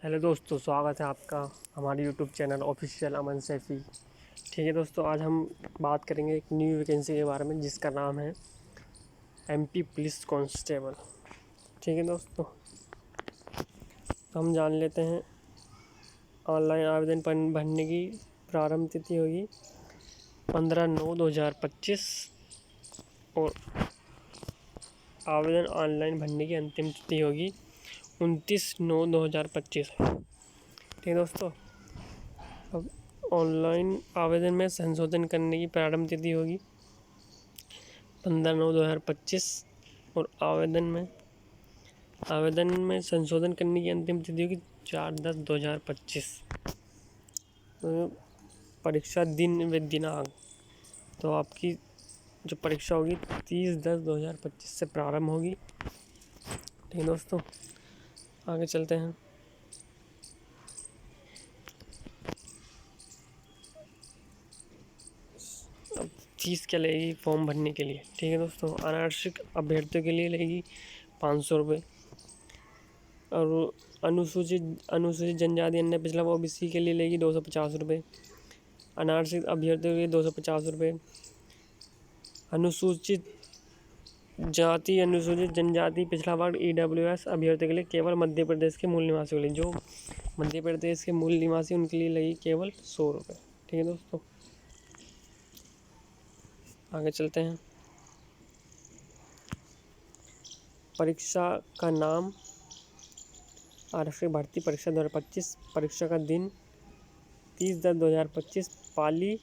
Hello दोस्तों, स्वागत है आपका हमारे यूट्यूब चैनल ऑफिशियल अमन सैफ़ी। ठीक है दोस्तों, आज हम बात करेंगे एक न्यू वैकेंसी के बारे में जिसका नाम है एमपी पुलिस कांस्टेबल। ठीक है दोस्तों, तो हम जान लेते हैं। ऑनलाइन आवेदन भरने की प्रारंभ तिथि होगी 15/9/2025 और आवेदन ऑनलाइन भरने की अंतिम तिथि होगी 29/9/2025। ठीक है दोस्तों, अब ऑनलाइन आवेदन में संशोधन करने की प्रारंभ तिथि होगी 15/9/2025 और आवेदन में संशोधन करने की अंतिम तिथि होगी 4/10/2025। तो परीक्षा दिन व दिनांक, तो आपकी जो परीक्षा होगी 30/10/2025 से प्रारंभ होगी। ठीक है दोस्तों, आगे चलते हैं। अब फीस क्या लगेगी फॉर्म भरने के लिए? ठीक है दोस्तों, अनारक्षित अभ्यर्थियों के लिए लगेगी 500 रुपये और अनुसूचित जनजाति अन्य पिछड़ा ओबीसी के लिए लगेगी 250 रुपये। अनारक्षित अभ्यर्थियों के लिए 250 रुपये। अनुसूचित जनजाति पिछड़ा वर्ग EWS अभ्यर्थियों के लिए केवल मध्य प्रदेश के मूल निवासियों के लिए, जो मध्य प्रदेश के मूल निवासी उनके लिए लगी केवल 100 रुपये। ठीक है दोस्तों, आगे चलते हैं। परीक्षा का नाम आरक्षक भर्ती परीक्षा 2025। परीक्षा का दिन 30/10/2025। पाली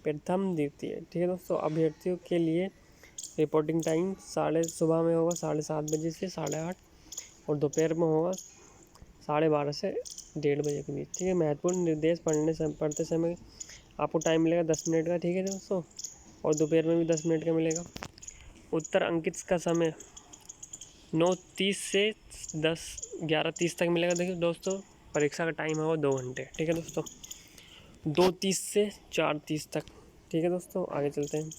प्रथम द्वितीय। ठीक है दोस्तों, अभ्यर्थियों के लिए रिपोर्टिंग टाइम सुबह में होगा 7:30 बजे से 8:30 और दोपहर में होगा 12:30 से 1:30 बजे के बीच। ठीक है, महत्वपूर्ण निर्देश पढ़ते समय आपको टाइम मिलेगा 10 मिनट का। ठीक है दोस्तों, और दोपहर में भी 10 मिनट का मिलेगा। उत्तर अंकित का समय 9:30 से 11:30 तक मिलेगा। देखिए दोस्तों, परीक्षा का टाइम होगा 2 घंटे। ठीक है दोस्तों, 2:30 से 4:30 तक। ठीक है दोस्तों, आगे चलते हैं।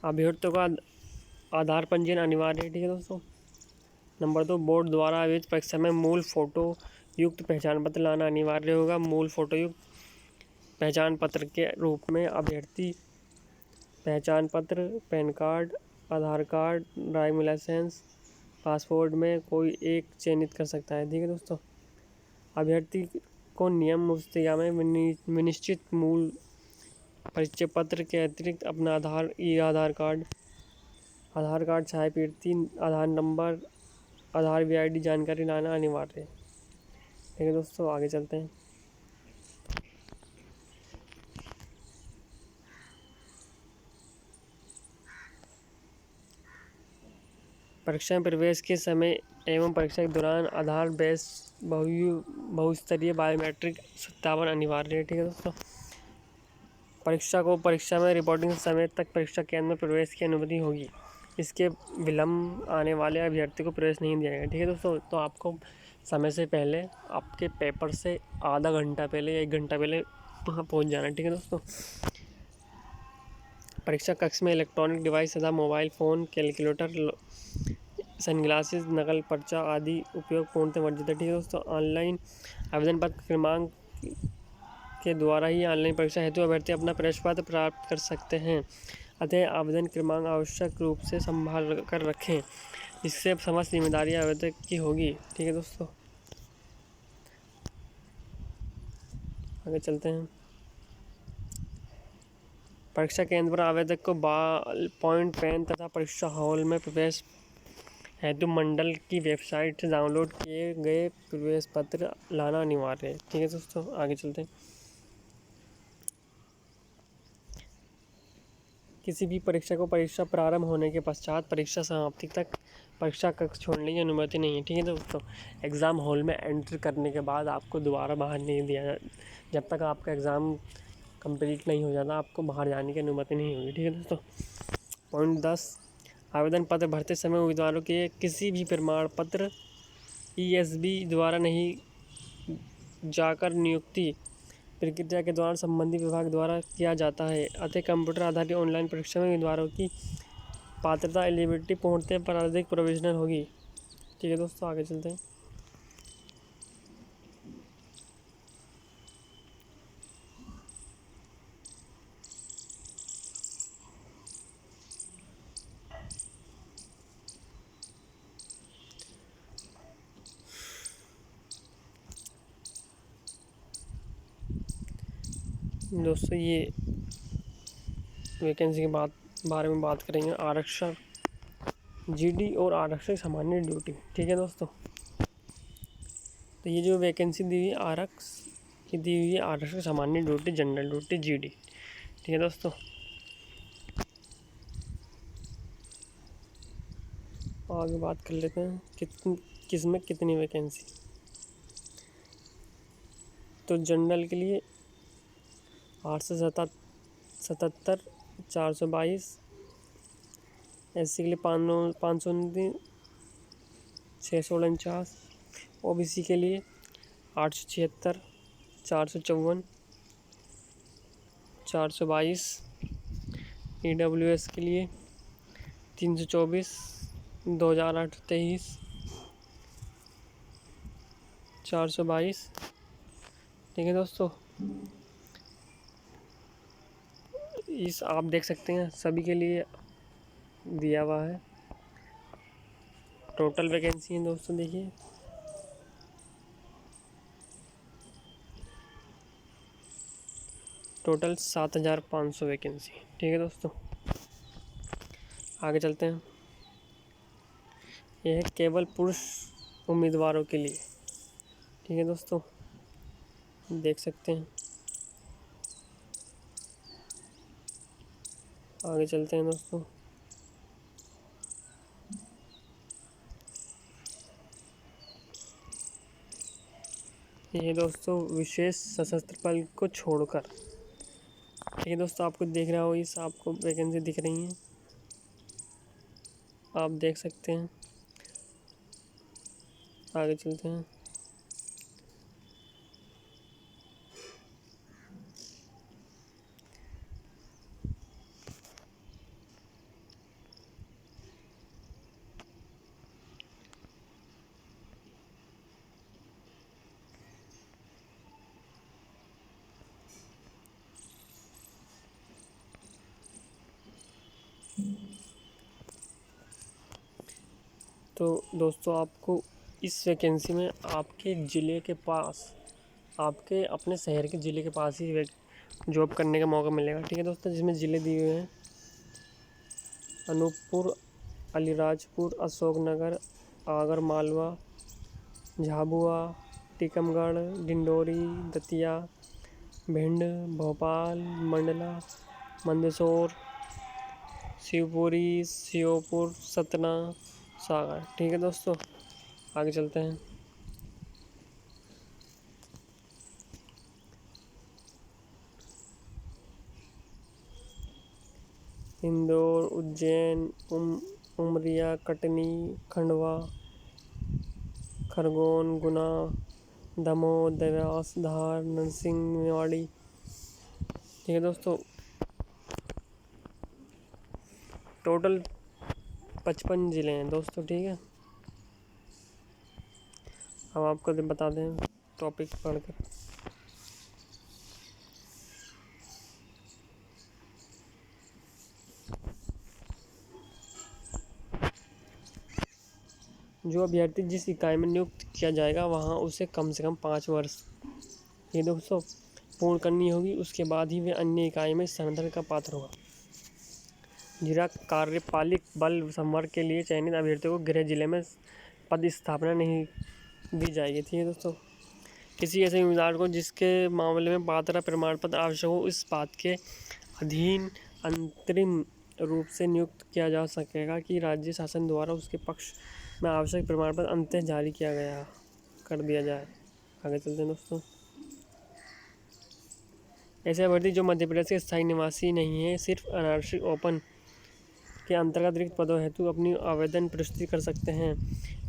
अभ्यर्थियों का आधार पंजीयन अनिवार्य है। ठीक है दोस्तों। नंबर 2, बोर्ड द्वारा आयोजित परीक्षा में मूल फोटो युक्त पहचान पत्र लाना अनिवार्य होगा। मूल फोटो युक्त पहचान पत्र के रूप में अभ्यर्थी पहचान पत्र, पैन कार्ड, आधार कार्ड, ड्राइविंग लाइसेंस, पासपोर्ट में कोई एक चयनित कर सकता है। ठीक है दोस्तों, अभ्यर्थी को नियम पुस्तिका में विनिश्चित मूल परिचय पत्र के अतिरिक्त अपना आधार कार्ड, छाया प्रति, आधार नंबर, आधार VID जानकारी लाना अनिवार्य है। ठीक है दोस्तों, आगे चलते हैं। परीक्षा में प्रवेश के समय एवं परीक्षा के दौरान आधार बेस बहुस्तरीय बायोमेट्रिक सत्यापन अनिवार्य है। ठीक है दोस्तों, परीक्षा में रिपोर्टिंग समय तक परीक्षा केंद्र में प्रवेश की अनुमति होगी। इसके विलम्ब आने वाले अभ्यर्थी को प्रवेश नहीं दिया जाएगा। ठीक है दोस्तों, तो आपको समय से पहले आपके पेपर से आधा घंटा पहले या 1 घंटा पहले वहाँ पहुँच जाना है। ठीक है दोस्तों, परीक्षा कक्ष में इलेक्ट्रॉनिक डिवाइस तथा मोबाइल फ़ोन, कैलकुलेटर, सनग्लासेस, नकल पर्चा आदि उपयोग पूर्णतः वर्जित है। ठीक है दोस्तों, ऑनलाइन आवेदन पत्र क्रमांक के द्वारा ही ऑनलाइन परीक्षा हेतु अभ्यर्थी अपना प्रवेश पत्र प्राप्त कर सकते हैं। अतः आवेदन क्रमांक आवश्यक रूप से संभाल कर रखें, जिससे समस्त जिम्मेदारी आवेदक की होगी। ठीक है दोस्तों, आगे चलते हैं। परीक्षा केंद्र पर आवेदक को बॉल पॉइंट पेन तथा परीक्षा हॉल में प्रवेश हेतु मंडल की वेबसाइट से डाउनलोड किए गए प्रवेश पत्र लाना अनिवार्य है। ठीक है दोस्तों, आगे चलते हैं। किसी भी परीक्षा को परीक्षा प्रारंभ होने के पश्चात परीक्षा समाप्ति तक परीक्षा कक्ष छोड़ने की अनुमति नहीं है। ठीक है दोस्तों, एग्ज़ाम हॉल में एंट्री करने के बाद आपको दोबारा बाहर नहीं दिया जब तक आपका एग्ज़ाम कंप्लीट नहीं हो जाता, आपको बाहर जाने की अनुमति नहीं होगी। ठीक है दोस्तों। पॉइंट 10, आवेदन पत्र भरते समय उम्मीदवारों के किसी भी प्रमाण पत्र ESB द्वारा नहीं जाकर नियुक्ति प्रक्रिया के दौरान संबंधित विभाग द्वारा किया जाता है। अतः कंप्यूटर आधारित ऑनलाइन परीक्षा में उम्मीदवारों की पात्रता एलिजिबिलिटी पूर्णतः पर अधिक प्रोविजनल होगी। ठीक है दोस्तों, आगे चलते हैं। दोस्तों ये वैकेंसी के बारे में बात करेंगे, आरक्षण जीडी और आरक्षक सामान्य ड्यूटी। ठीक है दोस्तों, तो ये जो वैकेंसी दी हुई है आरक्षक की दी हुई है आरक्षक सामान्य ड्यूटी, जनरल ड्यूटी, जीडी। ठीक है दोस्तों, आगे बात कर लेते हैं किस में कितनी वैकेंसी। तो जनरल के लिए 877, 422, एससी के लिए 529, 649, ओबीसी के लिए 876, 454, 422, ईडब्ल्यूएस के लिए 324, 2008-23, 422। ठीक है दोस्तों, इस आप देख सकते हैं सभी के लिए दिया हुआ है। टोटल वैकेंसी है दोस्तों, देखिए टोटल 7500 वैकेंसी। ठीक है दोस्तों, आगे चलते हैं। यह है केवल पुरुष उम्मीदवारों के लिए। ठीक है दोस्तों, देख सकते हैं। आगे चलते हैं दोस्तों। ये दोस्तों विशेष सशस्त्र बल को छोड़कर। ठीक है दोस्तों, आपको देख रहा हो इस आपको वैकेंसी दिख रही हैं, आप देख सकते हैं। आगे चलते हैं। तो दोस्तों आपको इस वैकेंसी में आपके ज़िले के पास, आपके अपने शहर के ज़िले के पास ही जॉब करने का मौका मिलेगा। ठीक है दोस्तों, जिसमें ज़िले दिए हुए हैं अनूपपुर, अलीराजपुर, अशोकनगर, आगर मालवा, झाबुआ, टीकमगढ़, डिंडोरी, दतिया, भिंड, भोपाल, मंडला, मंदसौर, शिवपुरी, श्योपुर, सतना, सागर। ठीक है दोस्तों, आगे चलते हैं। इंदौर, उज्जैन, उमरिया, कटनी, खंडवा, खरगोन, गुना, दमोह, देवास, धार, नरसिंह, मेवाड़ी। ठीक है दोस्तों, टोटल 55 ज़िले हैं दोस्तों। ठीक है, अब आपको बता दें टॉपिक पढ़कर। जो अभ्यर्थी जिस इकाई में नियुक्त किया जाएगा वहाँ उसे कम से कम 5 वर्ष ये दोस्तों पूर्ण करनी होगी, उसके बाद ही वे अन्य इकाई में स्थानांतरण का पात्र होगा। जिला कार्यपालिक बल संवर्ग के लिए चयनित अभ्यर्थियों को गृह जिले में पद स्थापना नहीं दी जाएगी। ठीक है दोस्तों, किसी ऐसे उम्मीदवार को जिसके मामले में पात्रता प्रमाण पत्र आवश्यक हो इस बात के अधीन अंतरिम रूप से नियुक्त किया जा सकेगा कि राज्य शासन द्वारा उसके पक्ष में आवश्यक प्रमाण पत्र अंततः जारी किया गया कर दिया जाए। आगे चलते हैं दोस्तों। ऐसे अभ्यर्थी जो मध्य प्रदेश के स्थायी निवासी नहीं है सिर्फ अनारक्षित ओपन के अंतर्गत रिक्त पदों हेतु अपनी आवेदन प्रस्तुत कर सकते हैं।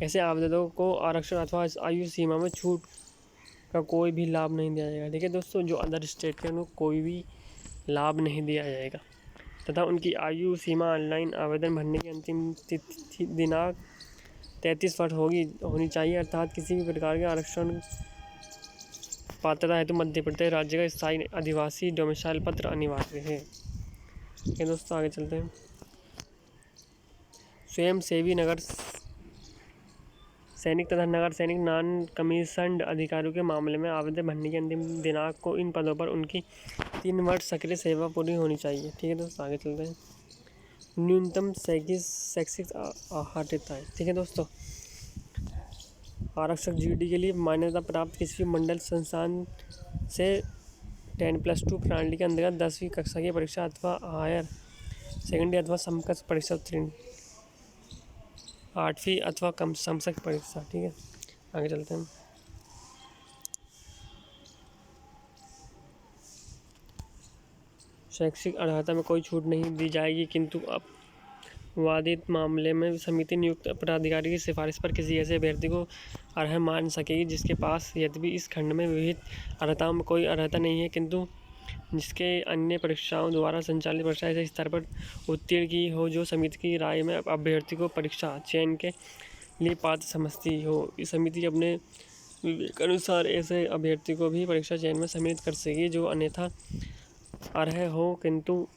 ऐसे आवेदकों को आरक्षण अथवा आयु सीमा में छूट का कोई भी लाभ नहीं दिया जाएगा। ठीक है दोस्तों, जो अदर स्टेट के उनको कोई भी लाभ नहीं दिया जाएगा तथा उनकी आयु सीमा ऑनलाइन आवेदन भरने की अंतिम तिथि दिनांक 33 वर्ष होनी चाहिए, अर्थात किसी भी प्रकार के आरक्षण पात्रता हेतु मध्य प्रदेश राज्य का स्थायी अधिवासी डोमिसाइल पत्र अनिवार्य है। ये दोस्तों आगे चलते हैं। स्वयं सेवी नगर सैनिक तथा नगर सैनिक नॉन कमीशन्ड अधिकारियों के मामले में आवेदन भरने की अंतिम दिनांक को इन पदों पर उनकी 3 वर्ष सक्रिय सेवा पूरी होनी चाहिए। ठीक है दोस्तों आगे चलते हैं। न्यूनतम शैक्षिक अर्हता है। ठीक है दोस्तों, आरक्षक जीडी के लिए मान्यता प्राप्त किसी मंडल संस्थान से 10+2 प्रणाली के अंतर्गत 10वीं कक्षा की परीक्षा अथवा हायर सेकेंडरी अथवा समकक्ष परीक्षा उत्तीर्ण, 8वीं अथवा कम समकक्ष परीक्षा। ठीक है आगे चलते हैं। शैक्षिक अर्हता में कोई छूट नहीं दी जाएगी, किंतु वादित मामले में समिति नियुक्त पदाधिकारी की सिफारिश पर किसी ऐसे अभ्यर्थी को अर्ह मान सकेगी जिसके पास यद्यपि इस खंड में विविध अर्हताओं में कोई अर्हता नहीं है, किंतु जिसके अन्य परीक्षाओं द्वारा संचालित परीक्षा ऐसे स्तर पर उत्तीर्ण की हो जो समिति की राय में अभ्यर्थी को परीक्षा चयन के लिए पात्र समझती हो। इस समिति अपने विवेक अनुसार ऐसे अभ्यर्थी को भी परीक्षा चयन में सम्मिलित कर सकेगी जो अन्यथा अर्ह हो, किंतु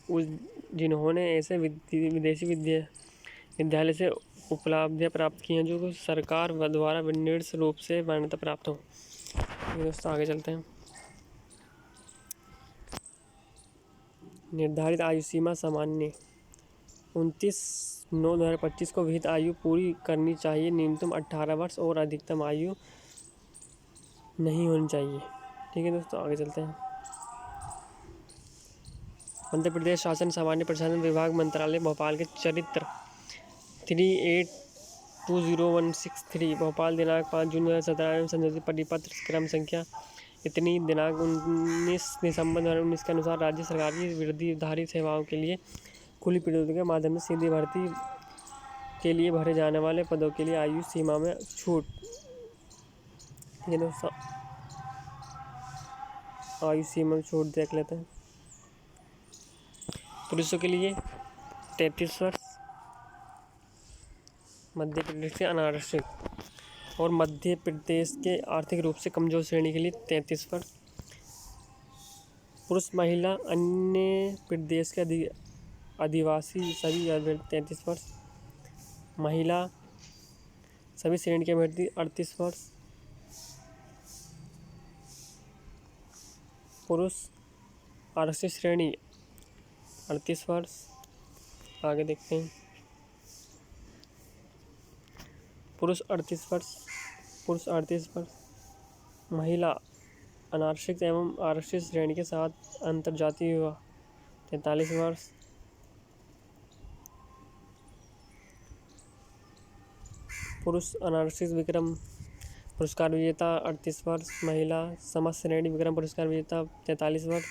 जिन्होंने ऐसे विदेशी विद्यालय से उपलब्धियाँ प्राप्त की हैं जो सरकार द्वारा निर्दिष्ट रूप से मान्यता प्राप्त हो। दोस्तों आगे चलते हैं। निर्धारित आयु सीमा सामान्य 29/9/2025 को विहित आयु पूरी करनी चाहिए, न्यूनतम 18 वर्ष और अधिकतम आयु नहीं होनी चाहिए। ठीक है दोस्तों आगे चलते हैं। मध्य प्रदेश शासन सामान्य प्रशासन विभाग मंत्रालय भोपाल के चरित्र 382016 भोपाल दिनांक 5 जून 2017 एवं संशोधित परिपत्र क्रम संख्या इतनी दिनांक 19 दिसंबर 2019 के अनुसार राज्य सरकार की वृद्धिधारी सेवाओं के लिए खुली प्रतियोगिता के माध्यम से सीधी भर्ती के लिए भरे जाने वाले पदों के लिए आयु सीमा में छूट। ठीक है दोस्तों, आयु सीमा में छूट देख लेते हैं। पुरुषों के लिए 33 वर्ष, मध्य प्रदेश के अनारक्षित और मध्य प्रदेश के आर्थिक रूप से कमजोर श्रेणी के लिए 33 वर्ष, पुरुष महिला अन्य प्रदेश के आदिवासी सभी अभ्यर्थी 33 वर्ष, महिला सभी श्रेणी के अभ्यर्थी 38 वर्ष, पुरुष आरक्षित श्रेणी 38 वर्ष। आगे देखते हैं। पुरुष 38 वर्ष, महिला अनारक्षित एवं आरक्षित श्रेणी के साथ अंतर्जातीय विवाह 43 वर्ष, पुरुष अनारक्षित विक्रम पुरस्कार विजेता 38 वर्ष, महिला समस्त श्रेणी विक्रम पुरस्कार विजेता 43 वर्ष,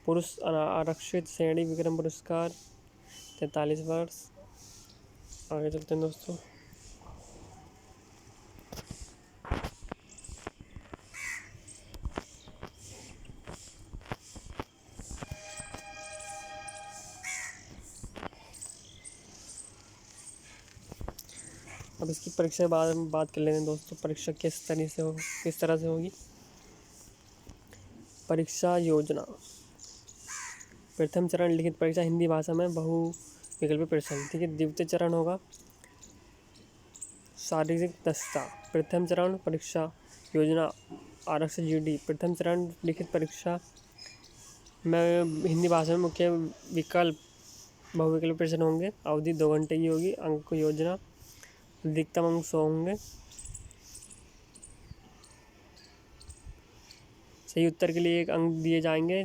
पुरुष आरक्षित श्रेणी विक्रम पुरस्कार 43 वर्ष। आगे चलते हैं दोस्तों। अब इसकी परीक्षा के बारे में बात कर लेते हैं दोस्तों। परीक्षा किस तरह से होगी। परीक्षा योजना। प्रथम चरण लिखित परीक्षा हिंदी भाषा में बहुविकल्पीय प्रश्न। ठीक है। द्वितीय चरण होगा शारीरिक दक्षता। प्रथम चरण परीक्षा योजना आरक्षक जीडी। प्रथम चरण लिखित परीक्षा में हिंदी भाषा में मुख्य विकल्प बहुविकल्पीय प्रश्न होंगे। अवधि 2 घंटे की होगी। अंक योजना अधिकतम अंक 100 होंगे। सही उत्तर के लिए 1 अंक दिए जाएंगे।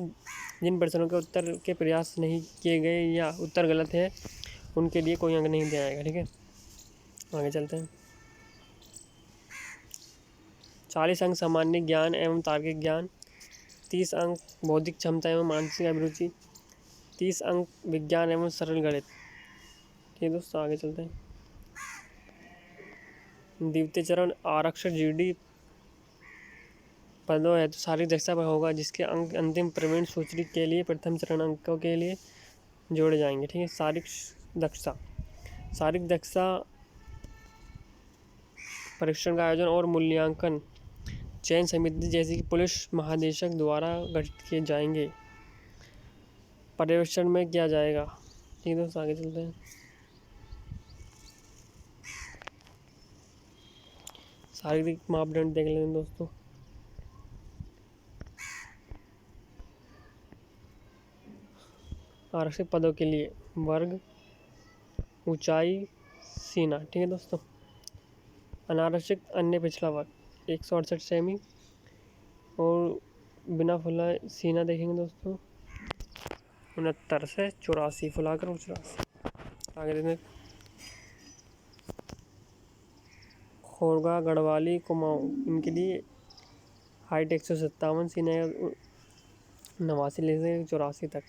जिन प्रश्नों के उत्तर के प्रयास नहीं किए गए या उत्तर गलत है उनके लिए कोई अंक नहीं दिया जाएगा। ठीक है। आगे चलते हैं। 40 अंक सामान्य ज्ञान एवं तार्किक ज्ञान, 30 अंक बौद्धिक क्षमता एवं मानसिक अभिरुचि, 30 अंक विज्ञान एवं सरल गणित। ठीक है दोस्तों आगे चलते हैं। द्वितीय चरण आरक्षक जीडी पदों है तो शारीरिक दक्षता पर होगा, जिसके अंक अंतिम प्रवीण सूची के लिए प्रथम चरण अंकों के लिए जोड़े जाएंगे। ठीक है, शारीरिक दक्षता, शारीरिक दक्षता परीक्षण का आयोजन और मूल्यांकन चयन समिति जैसे कि पुलिस महानिदेशक द्वारा गठित किए जाएंगे, पर्यवेक्षण में किया जाएगा। ठीक है दोस्तों, आगे चलते हैं। शारीरिक मापदंड देख लेते हैं दोस्तों। आरक्षित पदों के लिए वर्ग, ऊंचाई, सीना। ठीक है दोस्तों। अनारक्षित अन्य पिछला वर्ग 168 सेमी और बिना फुला सीना देखेंगे दोस्तों 69 से 84, फुलाकर और 84। आगे देखें खोरगा, गढ़वाली, कुमाऊँ, इनके लिए हाइट 157, सीना 89 से 84 तक।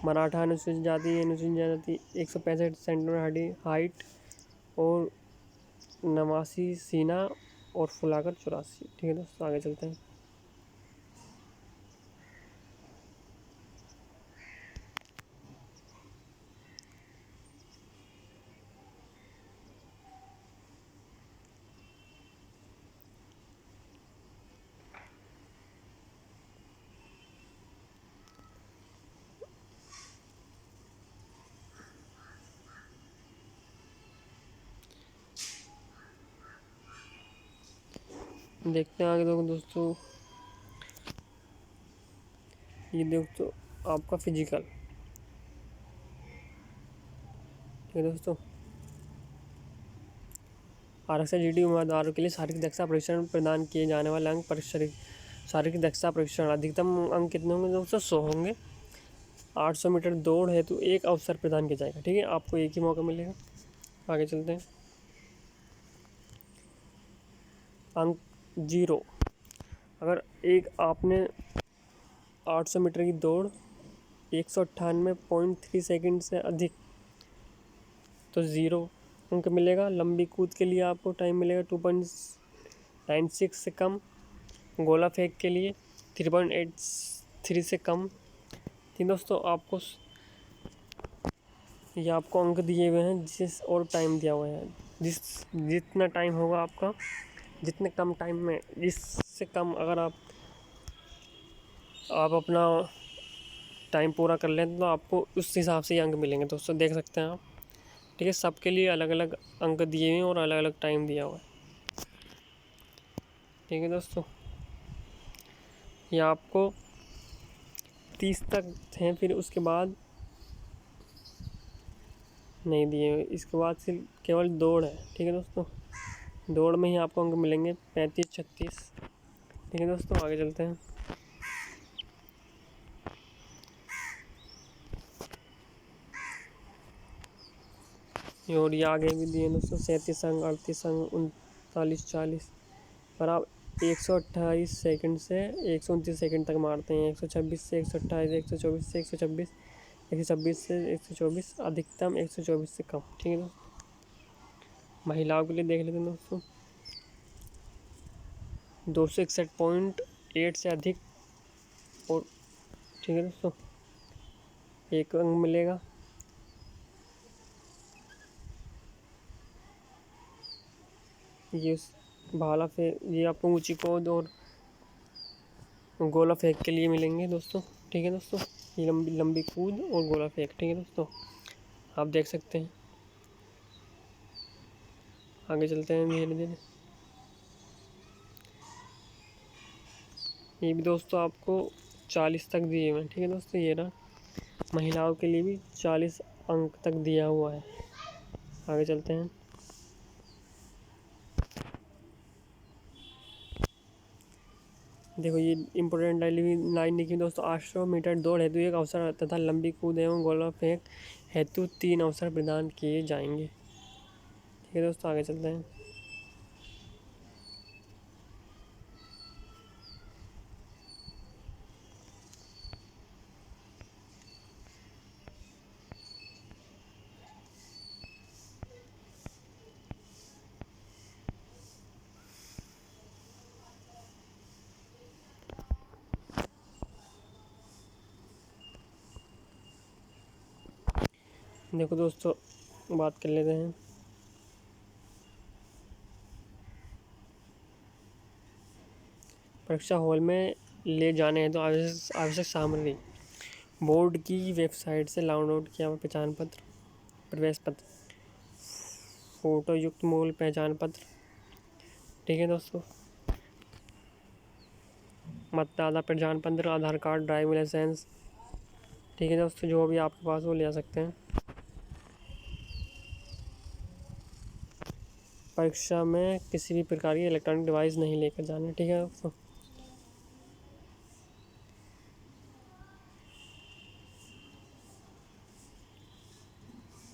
मराठा अनुसूचित जाति 165 सेंटीमीटर हाइट और 89 सीना और फुलाकर 84। ठीक है दोस्तों, आगे चलते हैं। देखते हैं आगे दोस्तों। ये दोस्तों आपका फिजिकल। ठीक है दोस्तों, आरक्षण जीडी उम्मीदवारों के लिए शारीरिक दक्षता परीक्षण प्रदान किए जाने वाले अंक शारीरिक दक्षता परीक्षण अधिकतम अंक कितने होंगे दोस्तों? 100 होंगे। 800 मीटर दौड़ हेतु एक अवसर प्रदान किया जाएगा। ठीक है, आपको एक ही मौका मिलेगा। आगे चलते हैं। अंक 0, अगर एक आपने 800 मीटर की दौड़ 198.3 सेकंड से अधिक तो 0 अंक मिलेगा। लंबी कूद के लिए आपको टाइम मिलेगा 2.96 से कम। गोला फेंक के लिए 3.83 से कम। ठीक दोस्तों, आपको अंक दिए हुए हैं जिस और टाइम दिया हुआ है। जितना टाइम होगा आपका, जितने कम टाइम में, इससे कम अगर आप अपना टाइम पूरा कर लें तो आपको उस हिसाब से ही अंक मिलेंगे दोस्तों, देख सकते हैं आप। ठीक है, सबके लिए अलग अलग अंक दिए हुए हैं और अलग अलग टाइम दिया हुआ है। ठीक है दोस्तों, ये आपको 30 तक हैं, फिर उसके बाद नहीं दिए हुए। इसके बाद सिर्फ केवल दौड़ है। ठीक है दोस्तों, दौड़ में ही आपको अंक मिलेंगे 35, 36। ठीक है दोस्तों, आगे चलते हैं। और ये आगे भी दिए दोस्तों 37 अंक, 38 अंक, 39, 40। पर आप 128 सेकंड से 129 सेकंड तक मारते हैं। 126 से 128, 124 से 126, 126 से 124, अधिकतम 124 से कम। ठीक है दोस्तों, महिलाओं के लिए देख लेते हैं दोस्तों 261.8 से अधिक और। ठीक है दोस्तों, एक अंक मिलेगा। ये भाला फेंक, ये आपको ऊंची कूद और गोला फेंक के लिए मिलेंगे दोस्तों। ठीक है दोस्तों, ये लंबी कूद और गोला फेंक। ठीक है दोस्तों, आप देख सकते हैं। आगे चलते हैं धीरे धीरे। ये भी दोस्तों आपको 40 तक दिए हुए हैं। ठीक है दोस्तों, ये रहा। महिलाओं के लिए भी 40 अंक तक दिया हुआ है। आगे चलते हैं। देखो ये इम्पोर्टेंट लाइन लिखी दोस्तों, 800 मीटर दौड़ हेतु एक अवसर तथा लंबी कूद एवं गोला फेंक हेतु 3 अवसर प्रदान किए जाएंगे। ठीक है दोस्तों, आगे चलते हैं। देखो दोस्तों, बात कर लेते हैं। परीक्षा हॉल में ले जाने हैं तो आवश्यक सामग्री। बोर्ड की वेबसाइट से डाउनलोड किया हुआ पहचान पत्र, प्रवेश पत्र, फोटो युक्त मूल पहचान पत्र। ठीक है दोस्तों। मतदाता पहचान पत्र, आधार कार्ड, ड्राइविंग लाइसेंस। ठीक है दोस्तों, जो भी आपके पास वो ले आ सकते हैं। परीक्षा में किसी भी प्रकार की इलेक्ट्रॉनिक डिवाइस नहीं लेकर जाना। ठीक है दोस्तों।